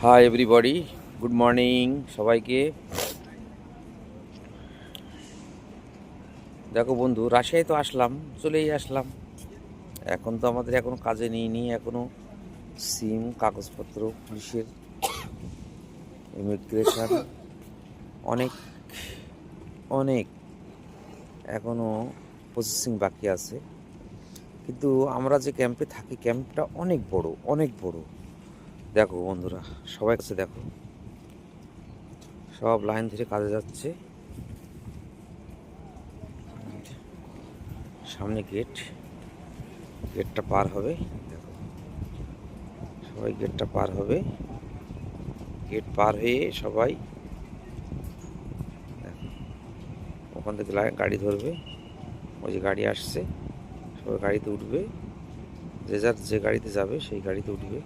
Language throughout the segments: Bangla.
হাই এভরিবডি, গুড মর্নিং সবাইকে। দেখো বন্ধু, রাশিয়ায় তো আসলাম, চলেই আসলাম। এখন তো আমাদের এখনো কাজে নিইনি, এখনো সিম, কাগজপত্র, পুলিশের ইমিগ্রেশন, অনেক অনেক এখনো প্রসেসিং বাকি আছে। কিন্তু আমরা যে ক্যাম্পে থাকি, ক্যাম্পটা অনেক বড়, অনেক বড়। দেখো বন্ধুরা, সবাই কাছে দেখো, সব লাইন ধরে কাজে যাচ্ছে। সামনে গেটটা পার হবে। দেখো, সবাই গেটটা পার হবে। গেট পার হয়ে সবাই দেখো, ওখান থেকে গাড়ি ধরবে। ওই যে গাড়ি আসছে, সবাই গাড়িতে উঠবে। যে যার যে গাড়িতে যাবে সেই গাড়িতে উঠবে।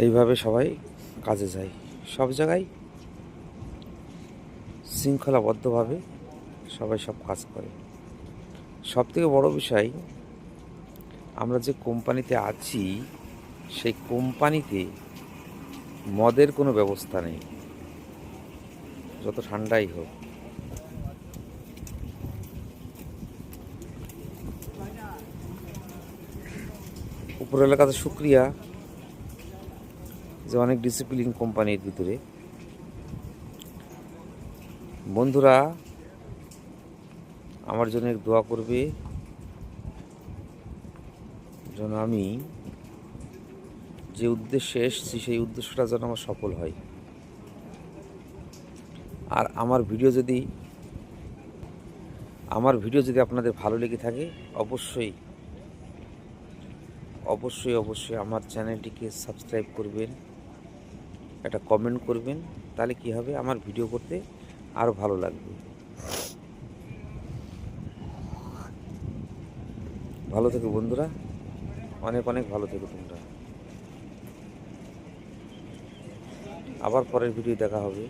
এইভাবে সবাই কাজে যায়। সব জায়গায় শৃঙ্খলাবদ্ধভাবে সবাই সব কাজ করে। সবথেকে বড় বিষয়, আমরা যে কোম্পানিতে আছি সেই কোম্পানিতে মদের কোনো ব্যবস্থা নেই, যত ঠান্ডাই হোক। উপরের কাছে শুক্রিয়া যে অনেক ডিসিপ্লিন কোম্পানির ভিতরে। বন্ধুরা, আমার জন্য দোয়া করবে যেন আমি যে উদ্দেশ্যে এসেছি সেই উদ্দেশ্যটা যেন আমার সফল হয়। আর আমার ভিডিও যদি আপনাদের ভালো লেগে থাকে, অবশ্যই অবশ্যই অবশ্যই আমার চ্যানেলটিকে সাবস্ক্রাইব করবেন, একটা কমেন্ট করবেন। তাহলে কি হবে, আমার ভিডিও করতে আরও ভালো লাগবে। ভালো থেকো বন্ধুরা, অনেক অনেক ভালো থেকো তোমরা। আবার পরের ভিডিও দেখা হবে।